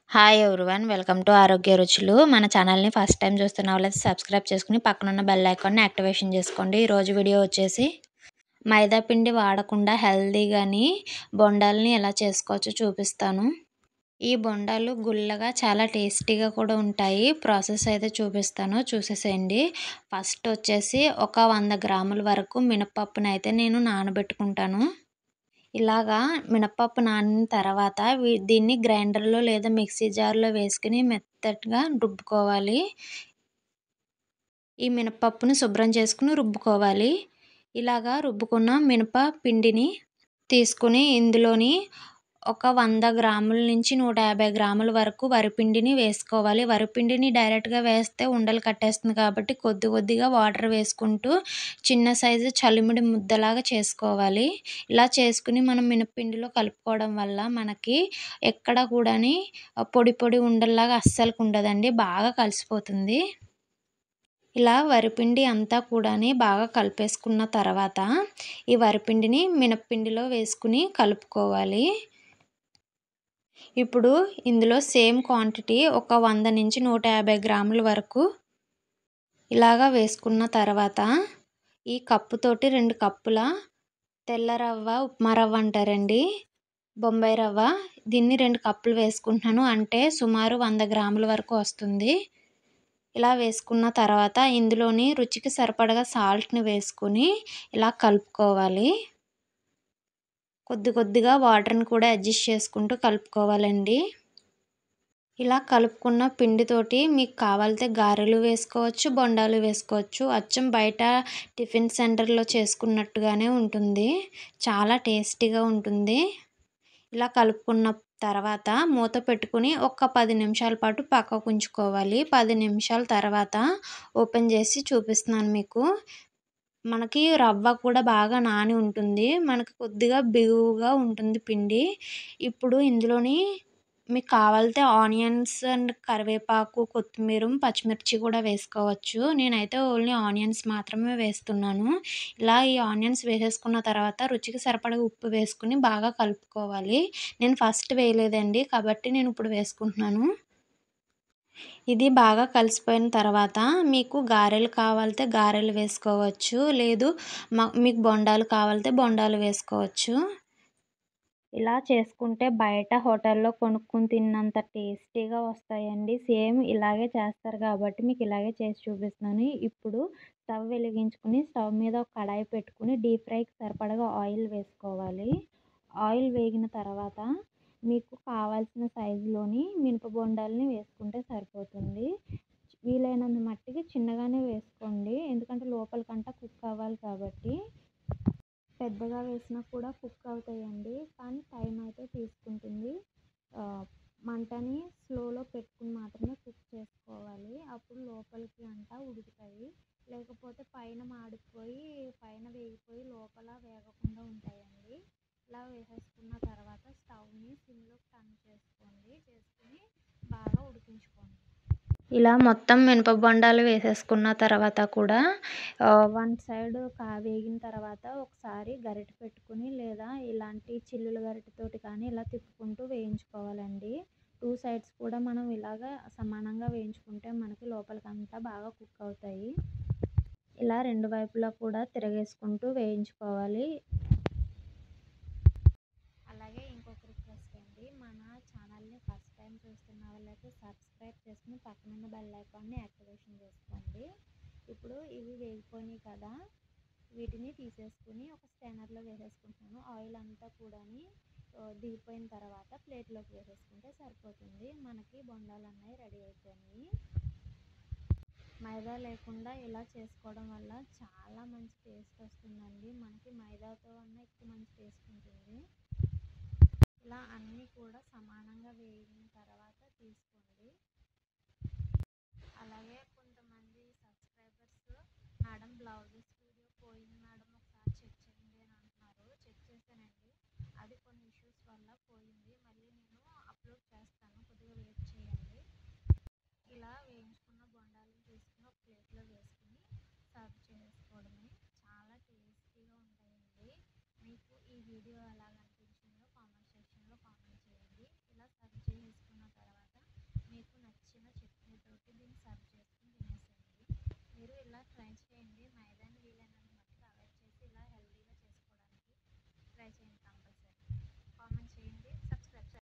Hi everyone. Welcome to ఆరోగ్య రుచులు. మన ఛానల్‌ని ఫస్ట్ టైమ్ చూస్తున్న వాళ్ళైతే సబ్స్క్రైబ్ చేసుకొని పక్కనున్న బెల్ ఐకాన్‌ని యాక్టివేషన్ చేసుకోండి. ఈరోజు వీడియో వచ్చేసి మైదా పిండి వాడకుండా హెల్తీగాని బొండాలని ఎలా చేసుకోవచ్చో చూపిస్తాను. ఈ బొండాలు గుల్లగా చాలా టేస్టీగా కూడా ఉంటాయి. ప్రాసెస్ అయితే చూపిస్తాను, చూసేసేయండి. ఫస్ట్ వచ్చేసి ఒక 100 గ్రాముల వరకు మినపప్పునైతే నేను నానబెట్టుకుంటాను. ఇలాగా మినపప్పు నానిన తర్వాత దీన్ని గ్రైండర్‌లో లేదా మిక్సీ జార్‌లో వేసుకొని మెత్తగా రుబ్బుకోవాలి. ఈ మినపప్పుని శుభ్రం చేసుకొని రుబ్బుకోవాలి. ఇలాగా రుబ్బుకున్న మినప పిండిని తీసుకొని ఇందులోని ఒక 100 గ్రాముల నుంచి 150 గ్రాముల వరకు వరిపిండిని వేసుకోవాలి. వరిపిండిని డైరెక్ట్‌గా వేస్తే ఉండలు కట్టేస్తుంది కాబట్టి కొద్ది కొద్దిగా వాటర్ వేసుకుంటూ చిన్న సైజు చలిమిడి ముద్దలాగా చేసుకోవాలి. ఇలా చేసుకొని మనం మినపపిండిలో కలుపుకోవడం వల్ల మనకి ఎక్కడ కూడాని పొడి పొడి ఉండల్లాగా అస్సలకి ఉండదండి. బాగా కలిసిపోతుంది. ఇలా వరిపిండి అంతా కూడాని బాగా కలిపేసుకున్న తర్వాత ఈ వరిపిండిని మినపపిండిలో వేసుకొని కలుపుకోవాలి. ఇప్పుడు ఇందులో సేమ్ క్వాంటిటీ ఒక 100-150 గ్రాముల వరకు ఇలాగా వేసుకున్న తర్వాత ఈ కప్పుతోటి 2 కప్పుల తెల్ల రవ్వ, ఉప్మా రవ్వ అంటారండి, బొంబాయి రవ్వ, దీన్ని 2 కప్పులు వేసుకుంటున్నాను. అంటే సుమారు 100 గ్రాముల వరకు వస్తుంది. ఇలా వేసుకున్న తర్వాత ఇందులోని రుచికి సరిపడగా సాల్ట్‌ని వేసుకొని ఇలా కలుపుకోవాలి. కొద్ది కొద్దిగా వాటర్‌ని కూడా అడ్జస్ట్ చేసుకుంటూ కలుపుకోవాలండి. ఇలా కలుపుకున్న పిండితోటి మీకు కావాలితే గారెలు వేసుకోవచ్చు, బొండాలు వేసుకోవచ్చు. అచ్చం బయట టిఫిన్ సెంటర్‌లో చేసుకున్నట్టుగానే ఉంటుంది. చాలా టేస్టీగా ఉంటుంది. ఇలా కలుపుకున్న తర్వాత మూత పెట్టుకొని ఒక 10 నిమిషాల పాటు పక్కకు ఉంచుకోవాలి. 10 నిమిషాల తర్వాత ఓపెన్ చేసి చూపిస్తున్నాను మీకు. మనకి రవ్వ కూడా బాగా నాని ఉంటుంది. మనకు కొద్దిగా బిగువుగా ఉంటుంది పిండి. ఇప్పుడు ఇందులోని మీకు కావాలితే ఆనియన్స్ అండ్ కరివేపాకు, కొత్తిమీర, పచ్చిమిర్చి కూడా వేసుకోవచ్చు. నేనైతే ఓన్లీ ఆనియన్స్ మాత్రమే వేస్తున్నాను. ఇలా ఈ ఆనియన్స్ వేసేసుకున్న తర్వాత రుచికి సరిపడా ఉప్పు వేసుకొని బాగా కలుపుకోవాలి. నేను ఫస్ట్ వేయలేదండి కాబట్టి నేను ఇప్పుడు వేసుకుంటున్నాను. ఇది బాగా కలిసిపోయిన తర్వాత మీకు గారెలు కావాలితే గారెలు వేసుకోవచ్చు. లేదు మీకు బొండాలు కావాలితే బొండాలు వేసుకోవచ్చు. ఇలా చేసుకుంటే బయట హోటల్లో కొనుక్కొని తిన్నంత టేస్టీగా వస్తాయండి. సేమ్ ఇలాగే చేస్తారు కాబట్టి మీకు ఇలాగే చేసి చూపిస్తున్నాను. ఇప్పుడు స్టవ్ వెలిగించుకొని స్టవ్ మీద ఒక కడాయి పెట్టుకొని డీప్ ఫ్రైకి సరిపడగా ఆయిల్ వేసుకోవాలి. ఆయిల్ వేగిన తర్వాత మీకు కావాల్సిన సైజులోని మినప బొండాలని వేసుకుంటే సరిపోతుంది. వీలైనంత మట్టికి చిన్నగానే వేసుకోండి. ఎందుకంటే లోపలికంతా కుక్ అవ్వాలి కాబట్టి. పెద్దగా వేసినా కూడా కుక్ అవుతాయండి. కానీ టైం అయితే తీసుకుంటుంది. మంటని స్లోలో పెట్టుకుని మాత్రమే కుక్ చేసుకోవాలి. అప్పుడు లోపలికి అంతా ఉడుకుతాయి. లేకపోతే పైన మాడిపోయి పైన వేగిపోయి లోపల వేగకుండా ఉంటాయండి. ఇలా వేసేసుకున్న తర్వాత స్టవ్ని సిమ్‌లో టర్న్ చేసుకొని బాగా ఉడికించుకోండి. ఇలా మొత్తం మినప బొండాలు వేసేసుకున్న తర్వాత కూడా వన్ సైడ్ వేగిన తర్వాత ఒకసారి గరిటె పెట్టుకుని లేదా ఇలాంటి చిల్లుల గరిటెతోటి కానీ ఇలా తిప్పుకుంటూ వేయించుకోవాలండి. 2 సైడ్స్ కూడా మనం ఇలాగా సమానంగా వేయించుకుంటే మనకి లోపలికంతా బాగా కుక్ అవుతాయి. ఇలా 2 వైపులా కూడా తిరగేసుకుంటూ వేయించుకోవాలి. అలాగే ఇంకొక రిక్వెస్ట్ అండి, మన ఛానల్ని ఫస్ట్ టైం చూస్తున్న వాళ్ళైతే సబ్స్క్రైబ్ చేసుకుని పక్కనున్న బెల్ ఐకాన్ని యాక్టివేషన్ చేసుకోండి. ఇప్పుడు ఇవి వేగిపోయినాయి కదా, వీటిని తీసేసుకుని ఒక స్టైనర్లో వేసేసుకుంటున్నాను. ఆయిల్ అంతా కూడాని దిగిపోయిన తర్వాత ప్లేట్లోకి వేసేసుకుంటే సరిపోతుంది. మనకి బొండాలు అన్నవి రెడీ అయిపోయినాయి. మైదా లేకుండా ఇలా చేసుకోవడం వల్ల చాలా మంచి టేస్ట్ వస్తుందండి. మనకి మైదాతో అన్నా ఎక్కువ మంచి టేస్ట్ ఉంటుంది. ఇలా అన్నీ కూడా సమానంగా వేగిన తర్వాత తీసుకోండి. అలాగే కొంతమంది సబ్స్క్రైబర్స్ మేడం బ్లౌజెస్ వీడియో పోయింది మేడం ఒకసారి చెక్ చేయండి అని అంటున్నారు. చెక్ చేశానండి. అది కొన్ని ఇష్యూస్ వల్ల పోయింది. మళ్ళీ నేను అప్లోడ్ చేస్తాను, కొద్దిగా వెయిట్ చేయండి. ఇలా వేయించుకున్న బొండాలను తీసుకుని ఒక ప్లేట్లో వేసుకుని సర్వ్ చేసుకోవడమే. చాలా టేస్టీగా ఉంటాయండి. మీకు ఈ వీడియో ఎలాగ అనిపించిందో కామెంట్ సెక్షన్లో కామెంట్ చేయండి. ఇలా సర్వ్ చేసుకున్న తర్వాత